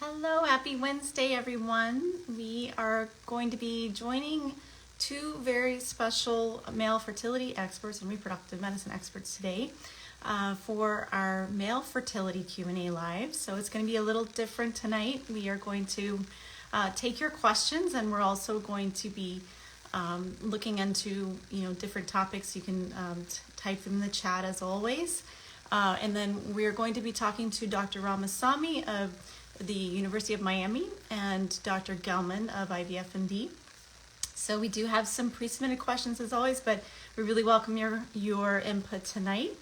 Hello, happy Wednesday, everyone. We are going to be joining two very special male fertility experts and reproductive medicine experts today for our male fertility Q&A live. So it's going to be a little different tonight. We are going to take your questions, and we're also going to be looking into different topics. You can type them in the chat as always. And then we're going to be talking to Dr. Ramasamy of the University of Miami and Dr. Gelman of IVFMD. So we do have some pre-submitted questions as always, but we really welcome your input tonight.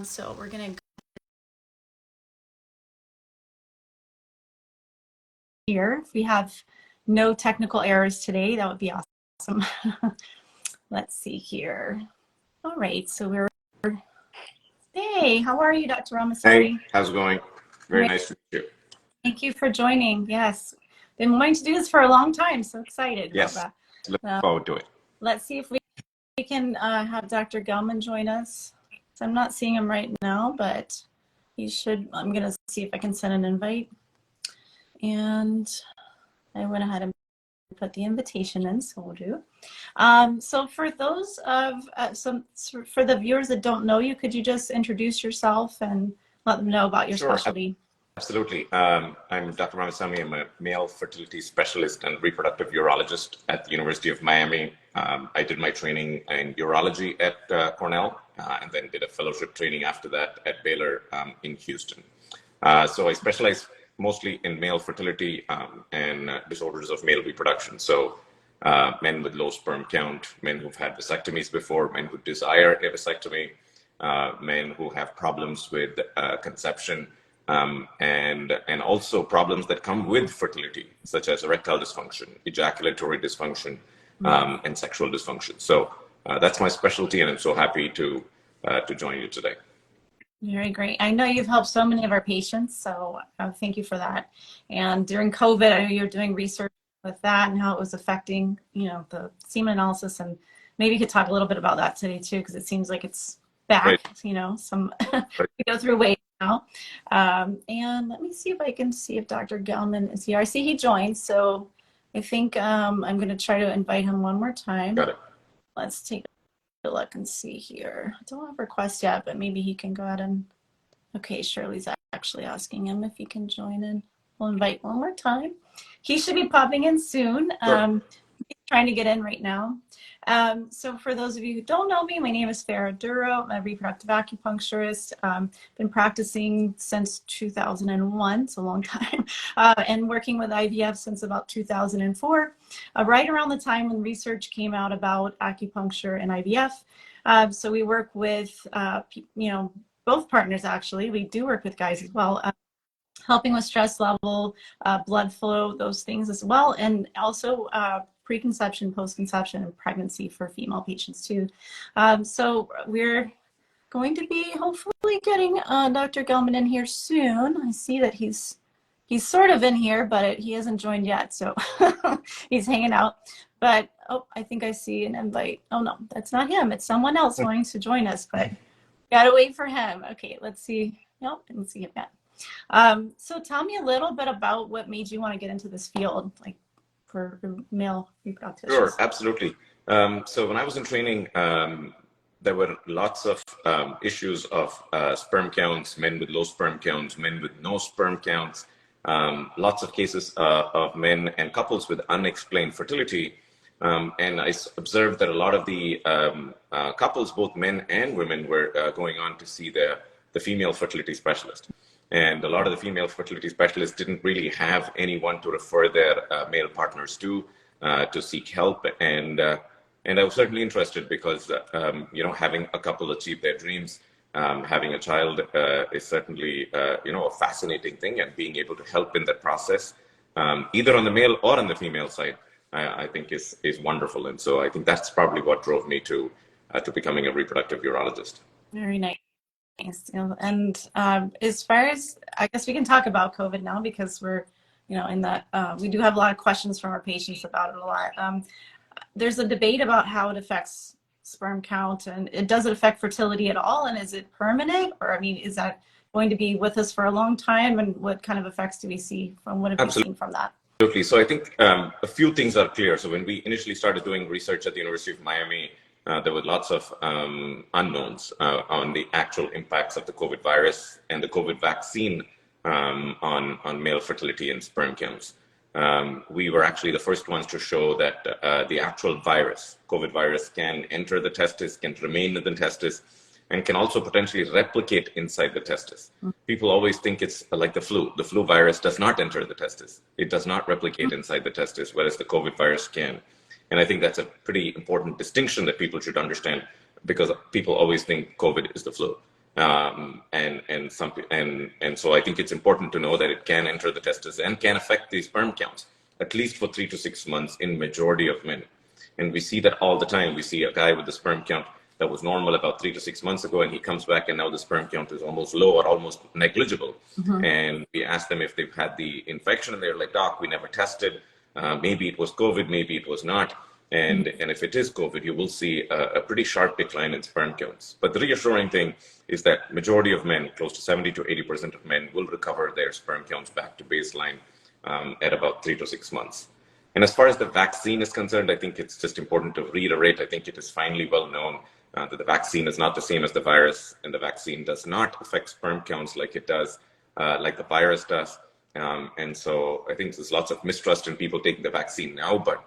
So we're going to here. If we have no technical errors today, that would be awesome. Let's see here. All right, so hey, how are you, Dr. Ramasamy? Hey, how's it going? Very nice to meet you. Thank you for joining. Yes, been wanting to do this for a long time. So excited Yes, about that. look forward to it. Let's see if we can have Dr. Gelman join us. So I'm not seeing him right now, but he should. I'm going to see if I can send an invite. And I went ahead and put the invitation in, so we'll do. So for those of for the viewers that don't know you, could you just introduce yourself and let them know about your specialty? Absolutely. I'm Dr. Ramasamy. I'm a male fertility specialist and reproductive urologist at the University of Miami. I did my training in urology at Cornell and then did a fellowship training after that at Baylor in Houston. So I specialize mostly in male fertility and disorders of male reproduction. So men with low sperm count, men who've had vasectomies before, men who desire a vasectomy, men who have problems with conception, and also problems that come with fertility, such as erectile dysfunction, ejaculatory dysfunction, and sexual dysfunction. So that's my specialty, and I'm so happy to join you today. Very great. I know you've helped so many of our patients, so thank you for that. And during COVID, I know you're doing research with that and how it was affecting, the semen analysis, and maybe you could talk a little bit about that today too, because it seems like it's back. Right. Some we go through waves now. And let me see if I can see if Dr. Gelman is here. I see he joined, so I think I'm going to try to invite him one more time. Got it. Let's take a look and see here. I don't have a request yet, but maybe he can go ahead and, okay, Shirley's actually asking him if he can join in. We'll invite one more time. He should be popping in soon. Sure. He's trying to get in right now. So for those of you who don't know me, my name is Farrar Duro. I'm a reproductive acupuncturist. Been practicing since 2001, it's a long time, and working with IVF since about 2004, right around the time when research came out about acupuncture and IVF. So we work with, both partners actually. We do work with guys as well. Helping with stress level, blood flow, those things as well, and also preconception, post-conception, and pregnancy for female patients too. So we're going to be hopefully getting Dr. Gelman in here soon. I see that he's sort of in here, but he hasn't joined yet, so he's hanging out. But I think I see an invite. Oh no, that's not him. It's someone else wanting to join us, but gotta wait for him. Okay, let's see. Nope, didn't see him yet. So tell me a little bit about what made you want to get into this field, like for male reproductive. Sure, absolutely. So when I was in training, there were lots of issues of sperm counts, men with low sperm counts, men with no sperm counts, lots of cases of men and couples with unexplained fertility. And I observed that a lot of the couples, both men and women, were going on to see the female fertility specialist. And a lot of the female fertility specialists didn't really have anyone to refer their male partners to seek help. And I was certainly interested because, having a couple achieve their dreams, having a child is certainly, a fascinating thing, and being able to help in that process, either on the male or on the female side, I think is wonderful. And so I think that's probably what drove me to becoming a reproductive urologist. Very nice. And as far as, I guess we can talk about COVID now, because we're, in that, we do have a lot of questions from our patients about it a lot. There's a debate about how it affects sperm count, and does it affect fertility at all? And is it permanent? Or, is that going to be with us for a long time, and what kind of effects do we see from what have we seen from that? Absolutely. So I think a few things are clear. So when we initially started doing research at the University of Miami, there were lots of unknowns on the actual impacts of the COVID virus and the COVID vaccine on male fertility and sperm counts. We were actually the first ones to show that the actual virus, COVID virus, can enter the testis, can remain in the testis, and can also potentially replicate inside the testis. People always think it's like the flu. The flu virus does not enter the testis. It does not replicate inside the testis, whereas the COVID virus can. And I think that's a pretty important distinction that people should understand, because people always think COVID is the flu. And so I think it's important to know that it can enter the testis and can affect the sperm counts, at least for 3 to 6 months in majority of men. And we see that all the time. We see a guy with the sperm count that was normal about 3 to 6 months ago, and he comes back and now the sperm count is almost low or almost negligible. And we ask them if they've had the infection, and they're like, doc, we never tested. Maybe it was COVID, maybe it was not. And if it is COVID, you will see a pretty sharp decline in sperm counts. But the reassuring thing is that majority of men, close to 70 to 80% of men, will recover their sperm counts back to baseline at about 3 to 6 months. And as far as the vaccine is concerned, I think it's just important to reiterate, I think it is finally well known that the vaccine is not the same as the virus, and the vaccine does not affect sperm counts like it does, like the virus does. And so I think there's lots of mistrust in people taking the vaccine now, but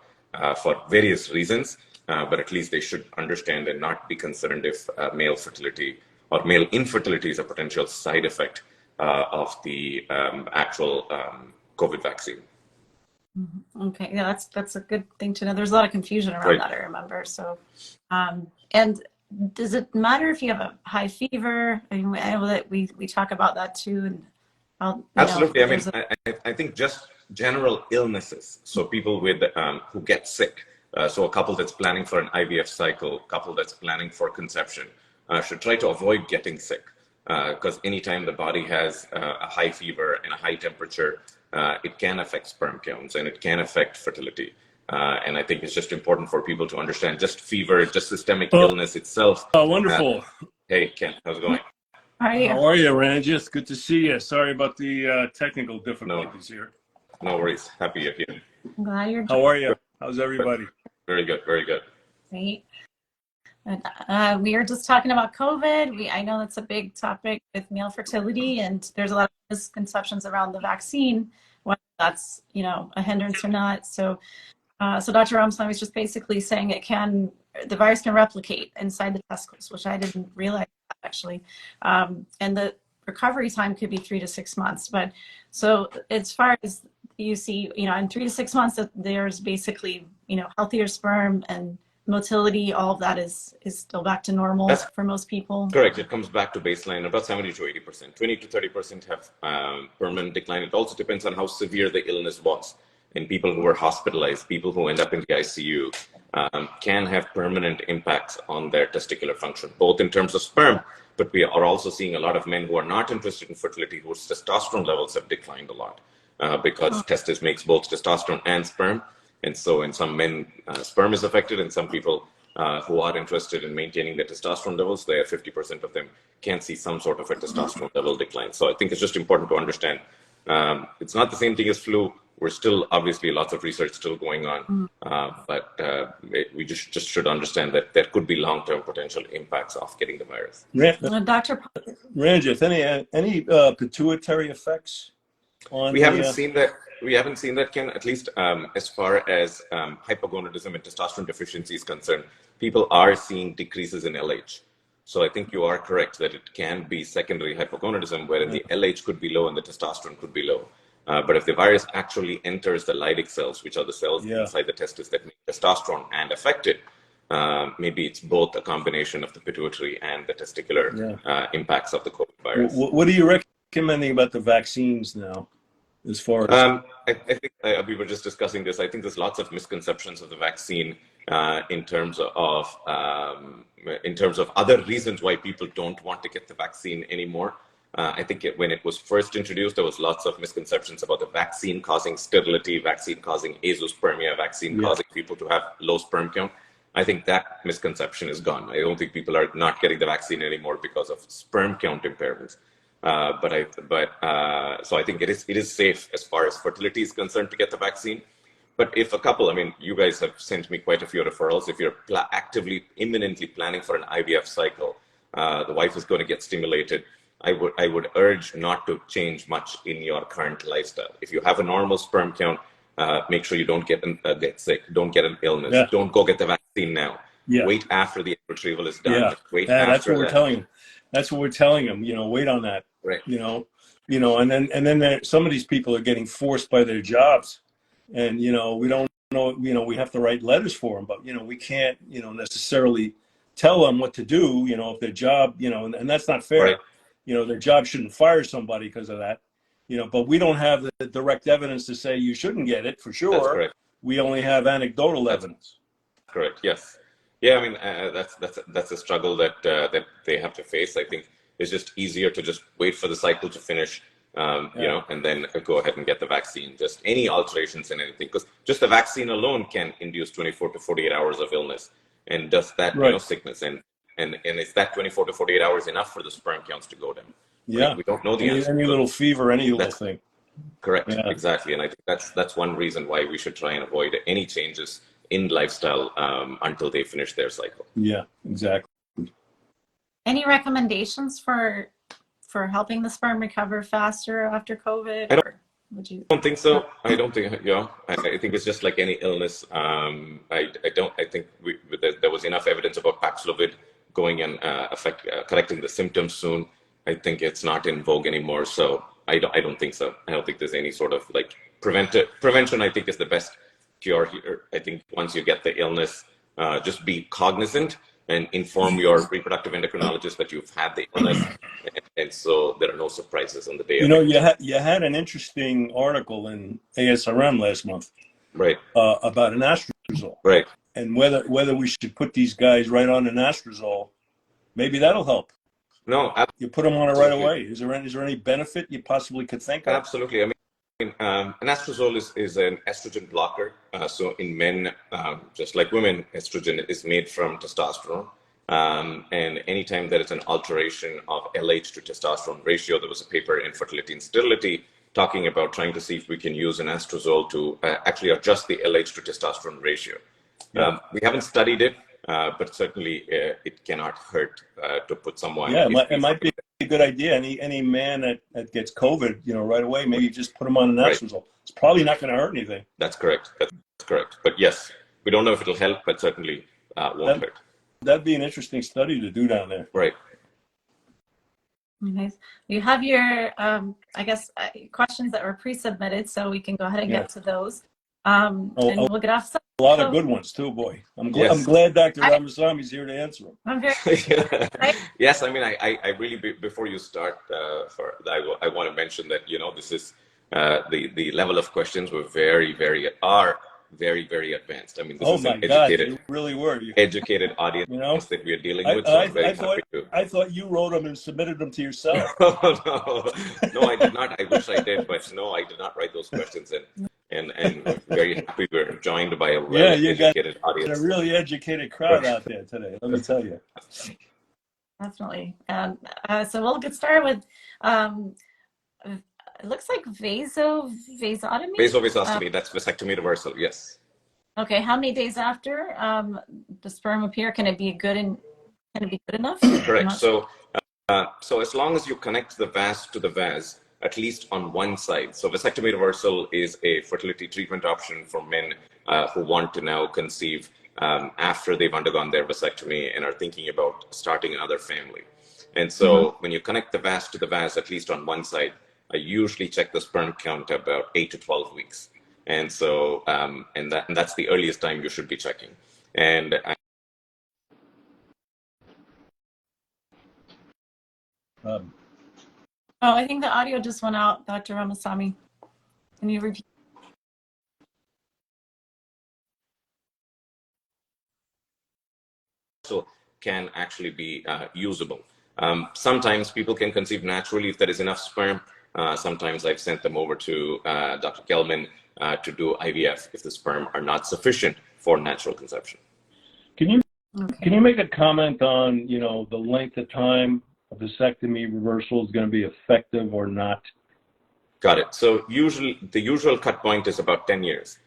for various reasons, but at least they should understand and not be concerned if male fertility or male infertility is a potential side effect of the actual COVID vaccine. Okay, yeah, that's a good thing to know. There's a lot of confusion around that, I remember. So, and does it matter if you have a high fever? I mean, I know that we talk about that too. And absolutely. I think just general illnesses. So people with who get sick. So a couple that's planning for an IVF cycle, a couple that's planning for conception, should try to avoid getting sick, because anytime the body has a high fever and a high temperature, it can affect sperm counts and it can affect fertility. And I think it's just important for people to understand just fever, just systemic illness itself. Oh, wonderful. Hey, Ken, how's it going? How are you, Ranjith? Good to see you. Sorry about the technical difficulties here. No worries. Happy you're here. I'm glad you're. How are you? How's everybody? Very good. Very good. Great. We were just talking about COVID. I know that's a big topic with male fertility, and there's a lot of misconceptions around the vaccine, whether that's a hindrance or not. So Dr. Ramasamy was just basically saying the virus can replicate inside the testicles, which I didn't realize actually, and the recovery time could be 3 to 6 months. But so as far as you see, in 3 to 6 months, there's basically healthier sperm and motility, all of that is still back to normal for most people. Correct. It comes back to baseline, about 70 to 80%. 20 to 30% have permanent decline. It also depends on how severe the illness was. And people who are hospitalized, people who end up in the ICU, can have permanent impacts on their testicular function, both in terms of sperm, but we are also seeing a lot of men who are not interested in fertility, whose testosterone levels have declined a lot, because testis makes both testosterone and sperm. And so in some men, sperm is affected, and some people who are interested in maintaining their testosterone levels, 50% of them can see some sort of a testosterone level decline. So I think it's just important to understand it's not the same thing as flu. We're still, obviously, lots of research still going on, but we just should understand that there could be long-term potential impacts of getting the virus. Dr. Ranjith, any pituitary effects? We haven't seen that. We haven't seen that, Ken, at least as far as hypogonadism and testosterone deficiency is concerned. People are seeing decreases in LH. So I think you are correct that it can be secondary hypogonadism, where the LH could be low and the testosterone could be low. But if the virus actually enters the Leydig cells, which are the cells inside the testis that make testosterone and affect it, maybe it's both a combination of the pituitary and the testicular impacts of the COVID virus. What are you recommending about the vaccines now? As far as I think we were just discussing this. I think there's lots of misconceptions of the vaccine in terms of other reasons why people don't want to get the vaccine anymore. I think when it was first introduced, there was lots of misconceptions about the vaccine causing sterility, vaccine causing azoospermia, vaccine causing people to have low sperm count. I think that misconception is gone. I don't think people are not getting the vaccine anymore because of sperm count impairments. So I think it is safe as far as fertility is concerned to get the vaccine. But if a couple, I mean, you guys have sent me quite a few referrals. If you're actively, imminently planning for an IVF cycle, the wife is going to get stimulated. I would urge not to change much in your current lifestyle. If you have a normal sperm count, make sure you don't get sick, don't get an illness, Yeah. don't go get the vaccine now. Yeah. Wait after the retrieval is done. Yeah. Wait That's after what we're that. telling them. That's what we're telling them. You know, wait on that. Right. You know, and then some of these people are getting forced by their jobs, and you know, we don't know. You know, we have to write letters for them, but you know, we can't, you know, necessarily tell them what to do. You know, if their job, you know, and that's not fair. Right. You know, their job shouldn't fire somebody because of that. You know, but we don't have the direct evidence to say you shouldn't get it for sure. That's correct. We only have anecdotal evidence. Correct. Yes. Yeah. I mean, that's a struggle that that they have to face. I think it's just easier to just wait for the cycle to finish, you know, and then go ahead and get the vaccine. Just any alterations in anything, because just the vaccine alone can induce 24 to 48 hours of illness, and does that, you know, sickness, and is that 24 to 48 hours enough for the sperm counts to go down? Yeah. We don't know the answer. Any little fever, any little thing. Correct. Yeah. Exactly. And I think that's one reason why we should try and avoid any changes in lifestyle until they finish their cycle. Yeah, exactly. Any recommendations for helping the sperm recover faster after COVID? I don't think so. I don't think, you know, I think it's just like any illness. I think there was enough evidence about Paxlovid going and correcting the symptoms soon. I think it's not in vogue anymore. So I don't think so. I don't think there's any sort of like prevention. I think is the best cure here. I think once you get the illness, just be cognizant and inform your reproductive endocrinologist that you've had the illness, and so there are no surprises on the day. You know, you had an interesting article in ASRM last month, right, about an anastrozole, right, and whether we should put these guys right on anastrozole. Maybe that'll help. No, you put them on it right away. Is there any benefit you possibly could think of? Absolutely. I mean, anastrozole is an estrogen blocker. So in men, just like women, estrogen is made from testosterone. And anytime there is an alteration of LH to testosterone ratio, there was a paper in Fertility and Sterility talking about trying to see if we can use anastrozole to actually adjust the LH to testosterone ratio. Yeah. We haven't studied it, but certainly it cannot hurt to put someone. Yeah, it might be a good idea. Any man that gets COVID, you know, right away, maybe just put him on anastrozole. Right. It's probably not going to hurt anything. That's correct. That's correct. But yes, we don't know if it'll help, but certainly won't hurt. That'd be an interesting study to do down there. Right. Nice. You have your, I guess, questions that were pre-submitted, so we can go ahead and get to those. And we'll get off. A lot of good ones too, boy. I'm glad Dr. Ramasamy is here to answer them. I'm very Yes, I mean, I really, before you start, I want to mention that, you know, this is the level of questions were very, very advanced. I mean, this is an educated, really were. Educated audience, you know, that we are dealing with. So I'm very happy to. I thought you wrote them and submitted them to yourself. No, I did not. I wish I did, but no, I did not write those questions in. And very happy we're joined by a well-educated audience. A really educated crowd out there today, let me tell you. Definitely. So we'll get started with, it looks like vasovasotomy? Vasovasostomy, that's vasectomy reversal, yes. Okay, how many days after the sperm appear? Can it be good enough? Correct. So as long as you connect the vas to the vas, at least on one side. So vasectomy reversal is a fertility treatment option for men who want to now conceive after they've undergone their vasectomy and are thinking about starting another family. And so when you connect the vas to the vas, at least on one side, I usually check the sperm count about 8 to 12 weeks. And so, and that's the earliest time you should be checking. And I think the audio just went out, Dr. Ramasamy. Can you repeat? So can actually be usable. Sometimes people can conceive naturally if there is enough sperm. Sometimes I've sent them over to Dr. Gelman to do IVF if the sperm are not sufficient for natural conception. Can you make a comment on, you know, the length of time a vasectomy reversal is going to be effective or not? Got it. So the usual cut point is about 10 years.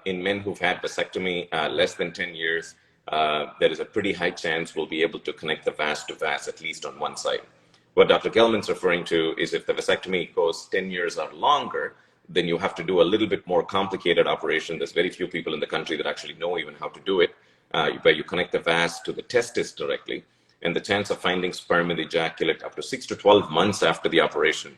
In men who've had vasectomy less than 10 years, there is a pretty high chance we'll be able to connect the vas to vas at least on one side. What Dr. Gelman's referring to is if the vasectomy goes 10 years or longer, then you have to do a little bit more complicated operation. There's very few people in the country that actually know even how to do it, where you connect the vas to the testis directly. And the chance of finding sperm in the ejaculate up to 6 to 12 months after the operation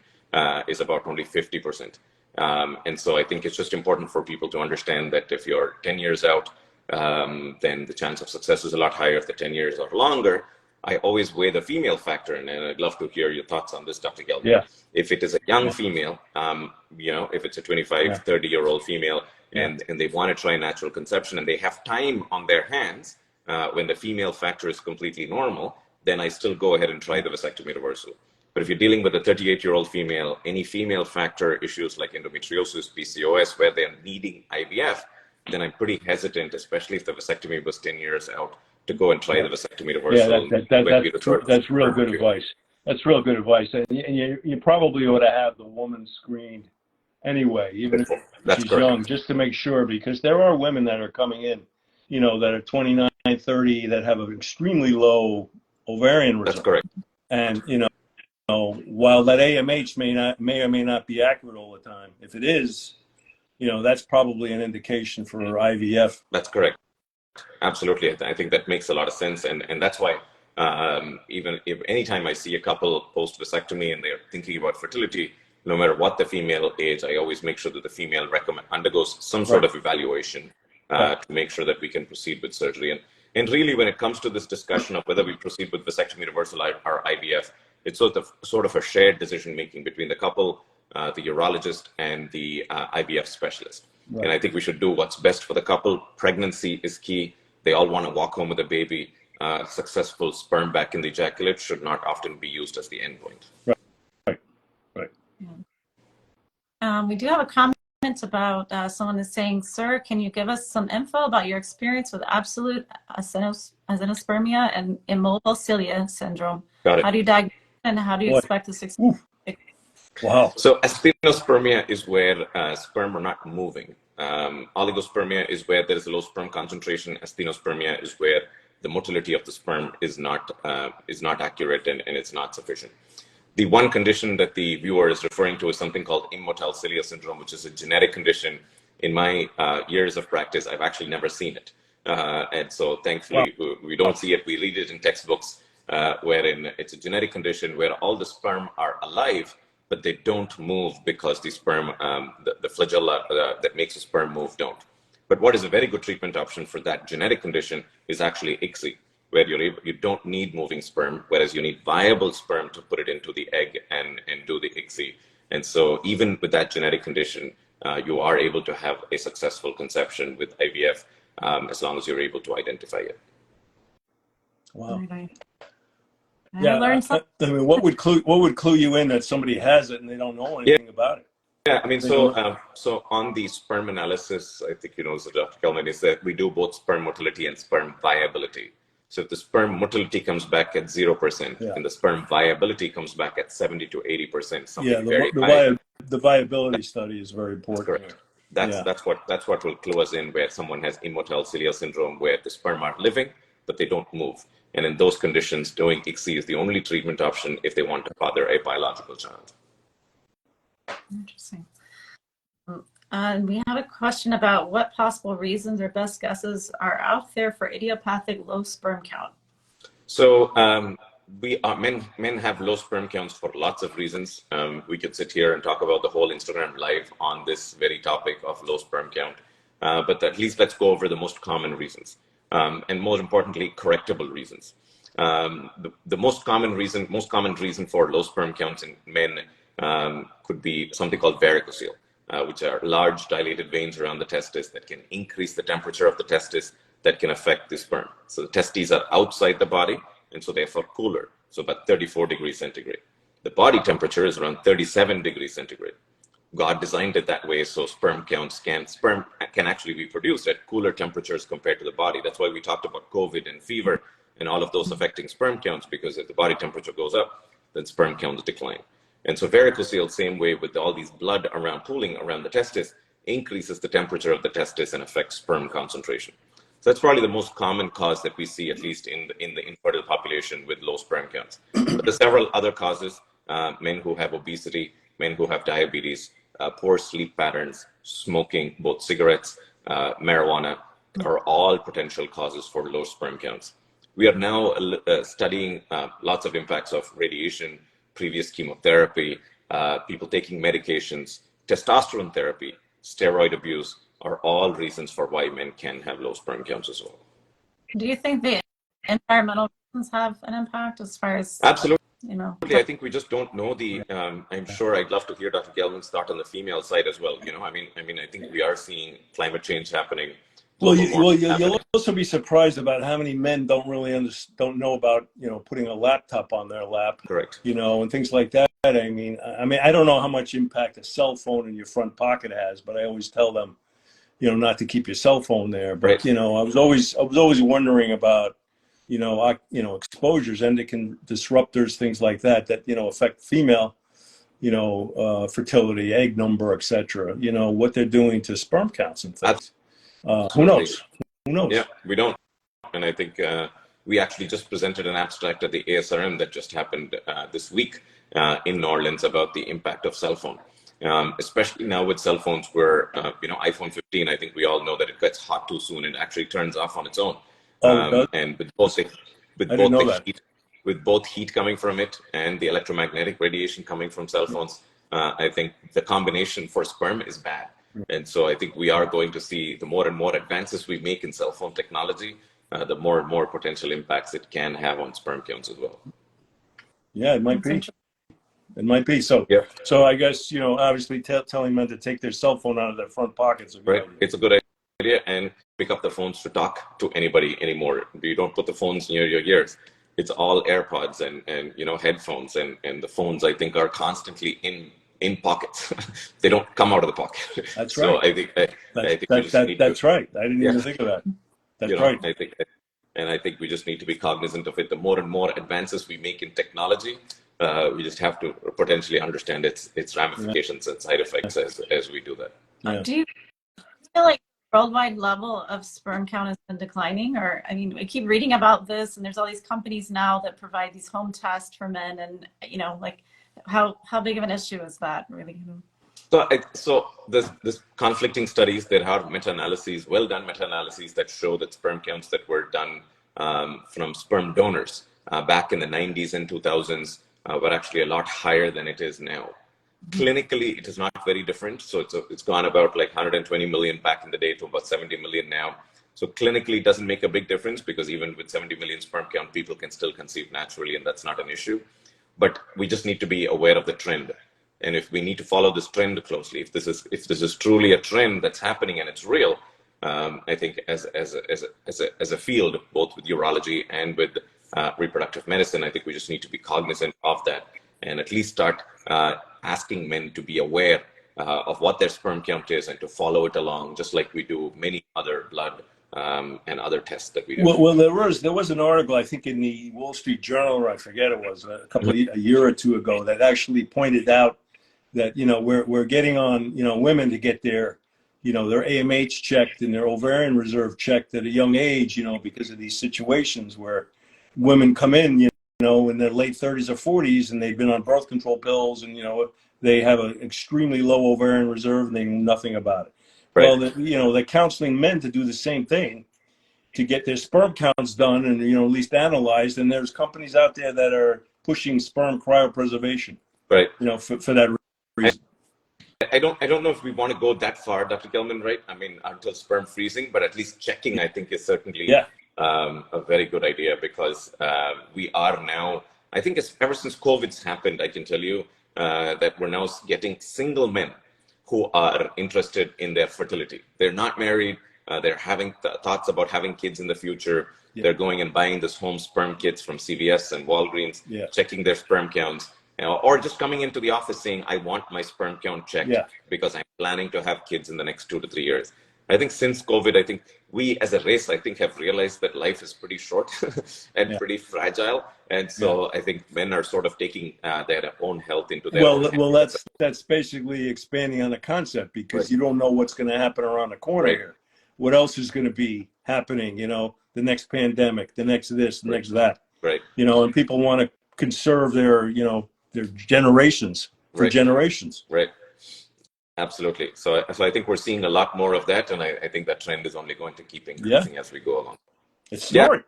is about only 50%. And so I think it's just important for people to understand that if you're 10 years out, then the chance of success is a lot higher if the 10 years or longer. I always weigh the female factor, and I'd love to hear your thoughts on this, Dr. Gelman. Yeah. If it is a young female, if it's a 25, 30-year-old female, and they want to try natural conception and they have time on their hands when the female factor is completely normal, then I still go ahead and try the vasectomy reversal. But if you're dealing with a 38-year-old female, any female factor issues like endometriosis, PCOS, where they're needing IVF, then I'm pretty hesitant, especially if the vasectomy was 10 years out, to go and try the vasectomy reversal. That's real good advice. That's real good advice. And you probably ought to have the woman screened anyway, even if she's young, just to make sure, because there are women that are coming in, that are 29, 30, that have an extremely low ovarian result. That's correct. And, while that AMH may or may not be accurate all the time, if it is, that's probably an indication for IVF. That's correct. Absolutely. I think that makes a lot of sense. And that's why even if anytime I see a couple post vasectomy and they're thinking about fertility, no matter what the female age, I always make sure that the female undergoes some sort of evaluation to make sure that we can proceed with surgery. And really, when it comes to this discussion of whether we proceed with vasectomy reversal or IVF, it's sort of a shared decision making between the couple, the urologist, and the IVF specialist. Right. And I think we should do what's best for the couple. Pregnancy is key. They all want to walk home with a baby. Successful sperm back in the ejaculate should not often be used as the endpoint. Right. We do have a comment about someone is saying, "Sir, can you give us some info about your experience with absolute adenospermia and immobile cilia syndrome? Got it. How do you diagnose and how do you expect this experience?" Wow. So asthenospermia is where sperm are not moving. Oligospermia is where there is a low sperm concentration. Asthenospermia is where the motility of the sperm is not accurate and it's not sufficient. The one condition that the viewer is referring to is something called immotile cilia syndrome, which is a genetic condition. In my years of practice, I've actually never seen it. And so thankfully, we don't see it. We read it in textbooks wherein it's a genetic condition where all the sperm are alive, but they don't move because the sperm, the flagella that makes the sperm move don't. But what is a very good treatment option for that genetic condition is actually ICSI, where you don't need moving sperm, whereas you need viable sperm to put it into the egg and do the ICSI. And so even with that genetic condition, you are able to have a successful conception with IVF as long as you're able to identify it. Wow. I learned something. I mean, what would clue you in that somebody has it and they don't know anything about it? Yeah, I mean, so on the sperm analysis, I think so Dr. Gelman, is that we do both sperm motility and sperm viability. So if the sperm motility comes back at 0% and the sperm viability comes back at 70 to 80%, something very high. The viability study is very important. That's correct. That's what will clue us in where someone has immotile cilia syndrome, where the sperm are living but they don't move. And in those conditions, doing ICSI is the only treatment option if they want to father a biological child. Interesting. And we have a question about what possible reasons or best guesses are out there for idiopathic low sperm count. So men have low sperm counts for lots of reasons. We could sit here and talk about the whole Instagram live on this very topic of low sperm count, but at least let's go over the most common reasons. And more importantly, correctable reasons. The most common reason for low sperm counts in men could be something called varicocele, which are large dilated veins around the testis that can increase the temperature of the testis that can affect the sperm. So the testes are outside the body, and so therefore cooler, so about 34 degrees centigrade. The body temperature is around 37 degrees centigrade. God designed it that way so sperm can actually be produced at cooler temperatures compared to the body. That's why we talked about COVID and fever and all of those affecting sperm counts, because if the body temperature goes up, then sperm counts decline. And so varicocele, same way with all these blood around pooling around the testis, increases the temperature of the testis and affects sperm concentration. So that's probably the most common cause that we see, at least in the infertile population with low sperm counts. But there's several other causes: men who have obesity, men who have diabetes, poor sleep patterns, smoking, both cigarettes, marijuana, are all potential causes for low sperm counts. We are now studying lots of impacts of radiation, previous chemotherapy, people taking medications, testosterone therapy, steroid abuse are all reasons for why men can have low sperm counts as well. Do you think the environmental reasons have an impact as far as, Absolutely. you know? I think we just don't know the. I'm sure I'd love to hear Dr. Gelman's thought on the female side as well. You know, I think we are seeing climate change happening. Well, you'll also be surprised about how many men don't know about, putting a laptop on their lap. Correct. And things like that. I mean, I don't know how much impact a cell phone in your front pocket has, but I always tell them, not to keep your cell phone there. But, right. I was always wondering about, exposures, endocrine disruptors, things like that, affect female, fertility, egg number, etc. What they're doing to sperm counts and things. Who knows? Who knows? Yeah, we don't. And I think we actually just presented an abstract at the ASRM that just happened this week in New Orleans about the impact of cell phone. Especially now with cell phones where, iPhone 15, I think we all know that it gets hot too soon and actually turns off on its own. And with both heat coming from it and the electromagnetic radiation coming from cell phones, I think the combination for sperm is bad. And so I think we are going to see the more and more advances we make in cell phone technology, the more and more potential impacts it can have on sperm counts as well. Yeah, it might be. It might be. So, yeah. So I guess, obviously telling men to take their cell phone out of their front pockets. Right. Idea. It's a good idea. And pick up the phones to talk to anybody anymore. You don't put the phones near your ears. It's all AirPods and headphones. And the phones, I think, are constantly in pockets. They don't come out of the pocket. That's right. So I think that's right. I didn't even think of that. That's right. I think we just need to be cognizant of it. The more and more advances we make in technology, we just have to potentially understand its ramifications and side effects as we do that. Yeah. Do you feel like worldwide level of sperm count has been declining? Or, I mean, I keep reading about this, and there's all these companies now that provide these home tests for men, and how big of an issue is that really? So there's conflicting studies. There are meta-analyses, well-done meta-analyses that show that sperm counts that were done from sperm donors back in the 90s and 2000s were actually a lot higher than it is now. Clinically, it is not very different. So it's gone about like 120 million back in the day to about 70 million now. So clinically, it doesn't make a big difference, because even with 70 million sperm count, people can still conceive naturally, and that's not an issue. But we just need to be aware of the trend. And if we need to follow this trend closely, if this is truly a trend that's happening and it's real, I think as a field, both with urology and with reproductive medicine, I think we just need to be cognizant of that and at least start asking men to be aware of what their sperm count is and to follow it along, just like we do many other blood and other tests that we do. Well, there was an article, I think, in the Wall Street Journal, or I forget it was, a year or two ago, that actually pointed out that we're getting on women to get their their AMH checked and their ovarian reserve checked at a young age, because of these situations where women come in in their late 30s or 40s, and they've been on birth control pills, and they have an extremely low ovarian reserve and they know nothing about it. Right. Well, they're counseling men to do the same thing, to get their sperm counts done and at least analyzed. And there's companies out there that are pushing sperm cryopreservation. Right. For that reason. I don't know if we want to go that far, Dr. Gelman, right? I mean, until sperm freezing, but at least checking, I think, is certainly a very good idea, because we are now, I think ever since COVID's happened, I can tell you that we're now getting single men who are interested in their fertility. They're not married. They're having thoughts about having kids in the future. Yeah. They're going and buying this home sperm kits from CVS and Walgreens, checking their sperm counts, or just coming into the office saying, I want my sperm count checked because I'm planning to have kids in the next 2 to 3 years. I think since COVID, I think we as a race, I think, have realized that life is pretty short and Yeah. pretty fragile. And so I think men are sort of taking their own health into their Well, own well, hands. that's basically expanding on the concept, because Right. you don't know what's going to happen around the corner Right. here. What else is going to be happening? You know, the next pandemic, the next this, the next that. Right. You know, and people want to conserve their, you know, their generations for Right. generations. Right. Absolutely. So I think we're seeing a lot more of that, and I think that trend is only going to keep increasing as we go along. It's smart.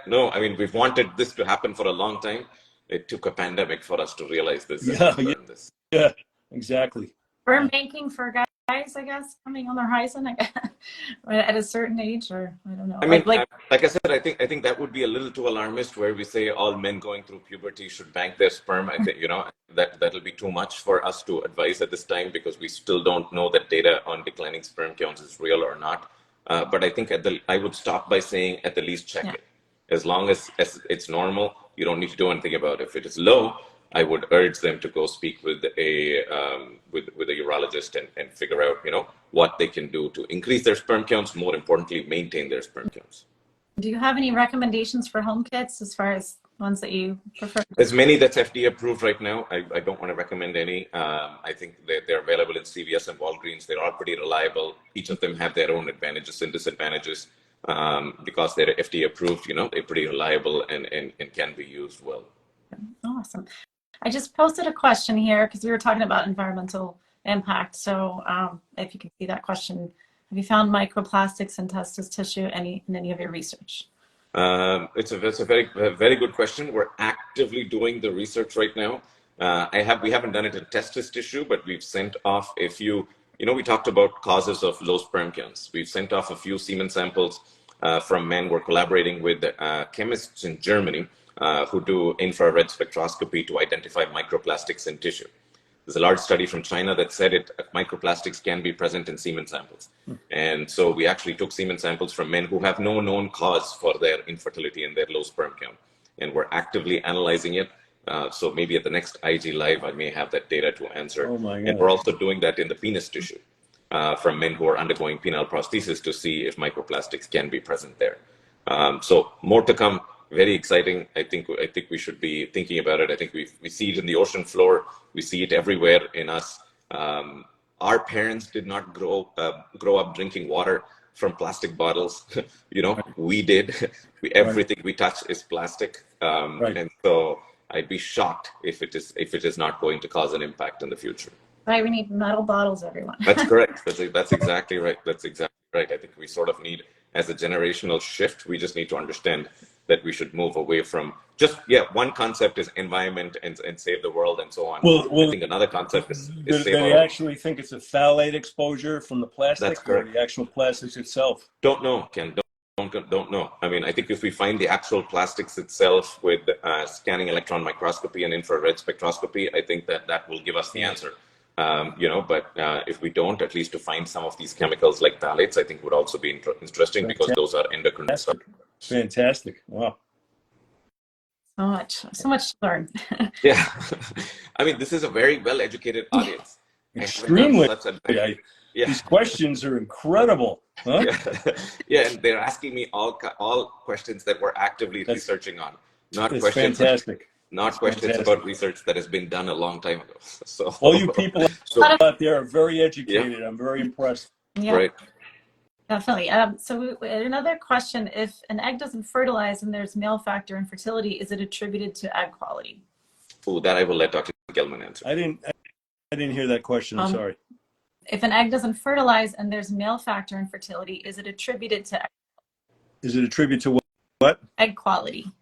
No, I mean, we've wanted this to happen for a long time. It took a pandemic for us to realize this and learn this. Yeah, exactly. Sperm banking for guys, I guess, coming on the horizon, I guess, at a certain age, or I don't know. I mean, like I said, I think that would be a little too alarmist, where we say all men going through puberty should bank their sperm. I think, you know, that'll be too much for us to advise at this time, because we still don't know that data on declining sperm counts is real or not. But I think I would stop by saying at the least check it. As long as it's normal, you don't need to do anything about it. If it is low, I would urge them to go speak with a urologist and figure out, you know, what they can do to increase their sperm counts. More importantly, maintain their sperm counts. Do you have any recommendations for home kits as far as ones that you prefer? There's many that's FDA approved right now. I don't want to recommend any. I think they're available in CVS and Walgreens. They're all pretty reliable. Each of them have their own advantages and disadvantages. Because they're FDA approved, you know, they're pretty reliable and can be used well. Awesome. I just posted a question here because we were talking about environmental impact. So if you can see that question, have you found microplastics in testis tissue in any of your research? It's a very good question. We're actively doing the research right now. We haven't done it in testis tissue, but we've sent off a few. You know, we talked about causes of low sperm counts. We've sent off a few semen samples from men. We're collaborating with chemists in Germany who do infrared spectroscopy to identify microplastics in tissue. There's a large study from China that said microplastics can be present in semen samples. And so we actually took semen samples from men who have no known cause for their infertility and their low sperm count. And we're actively analyzing it. So maybe at the next IG Live, I may have that data to answer. Oh my God. And we're also doing that in the penis tissue from men who are undergoing penile prosthesis to see if microplastics can be present there. So more to come. Very exciting. I think we should be thinking about it. I think we see it in the ocean floor. We see it everywhere in us. Our parents did not grow up drinking water from plastic bottles. You know, we did. Everything we touch is plastic. And so I'd be shocked if it is not going to cause an impact in the future. Right, we need metal bottles, everyone. That's correct. That's exactly right. That's exactly right. I think we sort of need, as a generational shift, we just need to understand that we should move away from just, one concept is environment and save the world and so on. Well, I think another concept is do save they our actually think it's a phthalate exposure from the plastic? That's correct. Or the actual plastics itself? Don't know, Ken. Don't know. I mean, I think if we find the actual plastics itself with scanning electron microscopy and infrared spectroscopy, I think that will give us the answer. You know, but if we don't, at least to find some of these chemicals like phthalates, I think would also be interesting because those are endocrine. Fantastic. Wow. So much to learn. Yeah. I mean, this is a very well-educated audience. Extremely. Yeah. These questions are incredible. Huh? Yeah, and they're asking me all questions that we're actively researching on. It's fantastic. Not questions about research that has been done a long time ago. So all you people out there are very educated. I'm very impressed. Yeah. Right. Definitely. So another question, if an egg doesn't fertilize and there's male factor infertility, is it attributed to egg quality? Oh, that I will let Dr. Gelman answer. I didn't hear that question. I'm sorry. If an egg doesn't fertilize and there's male factor infertility, is it attributed to egg? Is it attributed to what? Egg quality.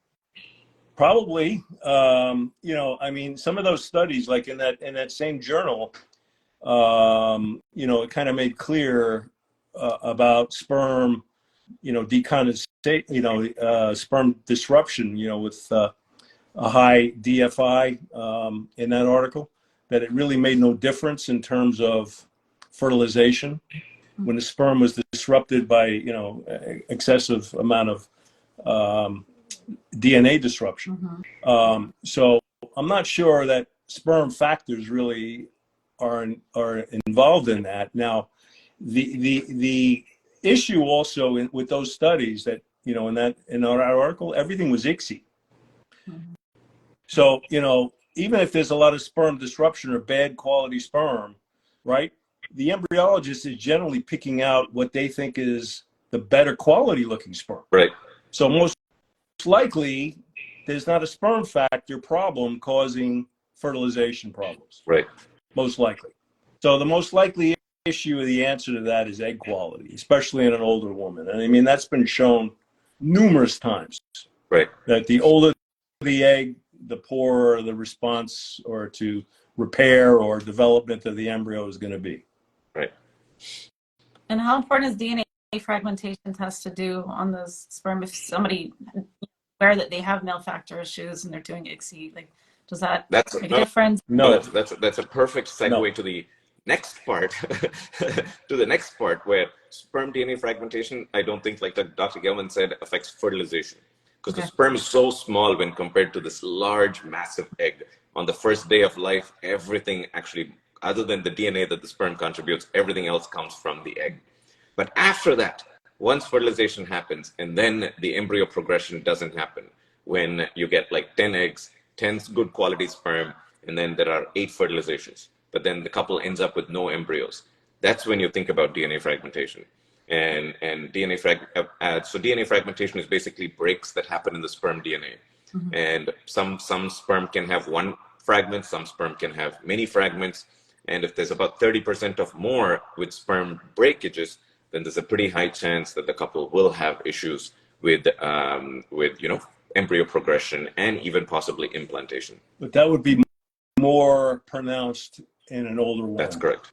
Probably. You know, I mean, some of those studies, like in that same journal, you know, it kind of made clear about sperm, you know, decondensate, you know, sperm disruption, you know, with a high DFI in that article, that it really made no difference in terms of fertilization when the sperm was disrupted by, you know, excessive amount of DNA disruption. So I'm not sure that sperm factors really are involved in that. Now, the issue also with those studies that, you know, in our article, everything was ICSI. So, you know, even if there's a lot of sperm disruption or bad quality sperm, right? The embryologist is generally picking out what they think is the better quality looking sperm. Right. So most likely there's not a sperm factor problem causing fertilization problems. Right. Most likely. So the most likely issue of the answer to that is egg quality, especially in an older woman. And I mean, that's been shown numerous times. Right. That the older the egg, the poorer the response or to repair or development of the embryo is going to be. Right. And how important is DNA fragmentation test to do on those sperm if somebody aware that they have male factor issues and they're doing ICSI? Like, does that make a difference? No, that's a perfect segue to the next part, to the next part where sperm DNA fragmentation, I don't think, like Dr. Gelman said, affects fertilization. Because the sperm is so small when compared to this large, massive egg. On the first day of life, everything actually, other than the DNA that the sperm contributes, everything else comes from the egg. But after that, once fertilization happens, and then the embryo progression doesn't happen, when you get like 10 eggs, 10 good quality sperm, and then there are 8 fertilizations, but then the couple ends up with no embryos. That's when you think about DNA fragmentation. And so DNA fragmentation is basically breaks that happen in the sperm DNA. Mm-hmm. And some sperm can have one fragment, some sperm can have many fragments. And if there's about 30% of more with sperm breakages, then there's a pretty high chance that the couple will have issues with you know, embryo progression and even possibly implantation. But that would be more pronounced in an older woman. That's correct.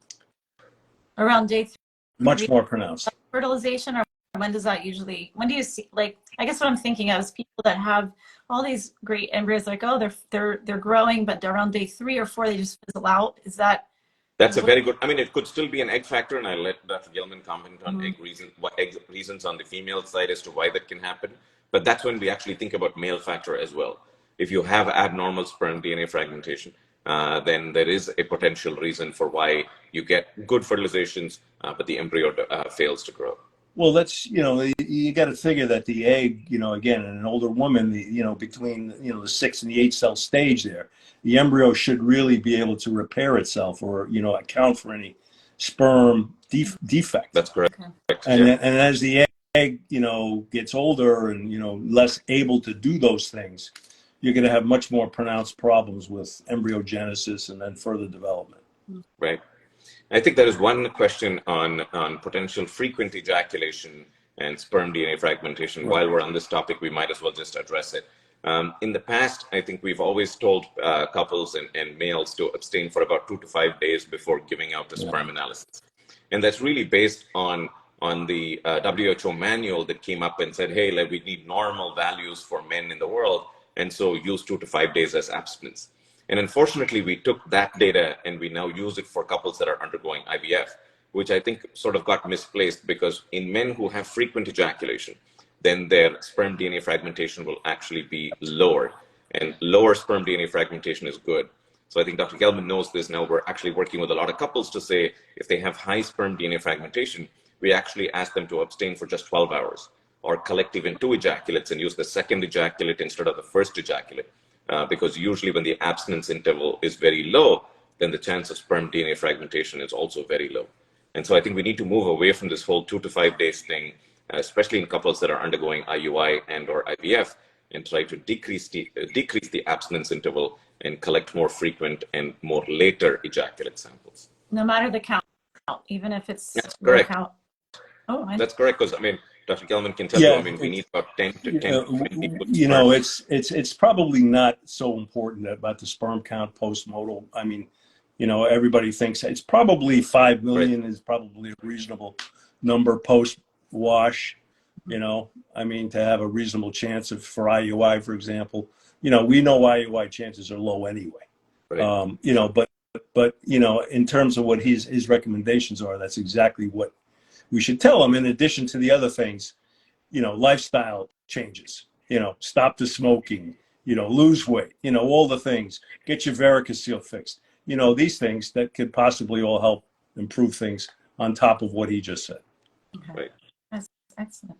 Around day 3. Much more pronounced. Fertilization, or when does that usually, when do you see, like, I guess what I'm thinking of is people that have all these great embryos, like, oh, they're growing, but around day 3 or 4, they just fizzle out. Is that? That's a very good, I mean, it could still be an egg factor, and I'll let Dr. Gelman comment on egg reasons on the female side as to why that can happen. But that's when we actually think about male factor as well. If you have abnormal sperm DNA fragmentation, then there is a potential reason for why you get good fertilizations, but the embryo fails to grow. Well, that's, you know, you got to figure that the egg, you know, again, in an older woman, you know, between, you know, the 6 and the 8 cell stage there, the embryo should really be able to repair itself or, you know, account for any sperm defect. That's correct. And, and as the egg, you know, gets older and, you know, less able to do those things, you're going to have much more pronounced problems with embryogenesis and then further development. Right. I think there is one question on potential frequent ejaculation and sperm DNA fragmentation. Right. While we're on this topic, we might as well just address it. In the past, I think we've always told couples and males to abstain for about 2 to 5 days before giving out the sperm analysis. And that's really based on the WHO manual that came up and said, hey, like, we need normal values for men in the world. And so use 2 to 5 days as abstinence. And unfortunately, we took that data and we now use it for couples that are undergoing IVF, which I think sort of got misplaced, because in men who have frequent ejaculation, then their sperm DNA fragmentation will actually be lower, and lower sperm DNA fragmentation is good. So I think Dr. Gelman knows this. Now we're actually working with a lot of couples to say, if they have high sperm DNA fragmentation, we actually ask them to abstain for just 12 hours or collect even 2 ejaculates and use the second ejaculate instead of the first ejaculate. Because usually when the abstinence interval is very low, then the chance of sperm DNA fragmentation is also very low. And so I think we need to move away from this whole 2 to 5 days thing, especially in couples that are undergoing IUI and or IVF, and try to decrease the abstinence interval and collect more frequent and more later ejaculate samples. No matter the count, even if it's That's correct. Count. Oh, that's correct, because I mean, Dr. Gelman can tell you, I mean, we need about 10 to 20 you know, it's probably not so important about the sperm count post-modal. I mean, you know, everybody thinks it's probably 5 million is probably a reasonable number post-wash, you know. I mean, to have a reasonable chance of, for IUI, for example. You know, we know IUI chances are low anyway. Right. You know, but, you know, in terms of what his recommendations are, that's exactly what we should tell them, in addition to the other things, you know, lifestyle changes, you know, stop the smoking, you know, lose weight, you know, all the things, get your varicocele fixed, you know, these things that could possibly all help improve things on top of what he just said. Okay. Right. That's excellent.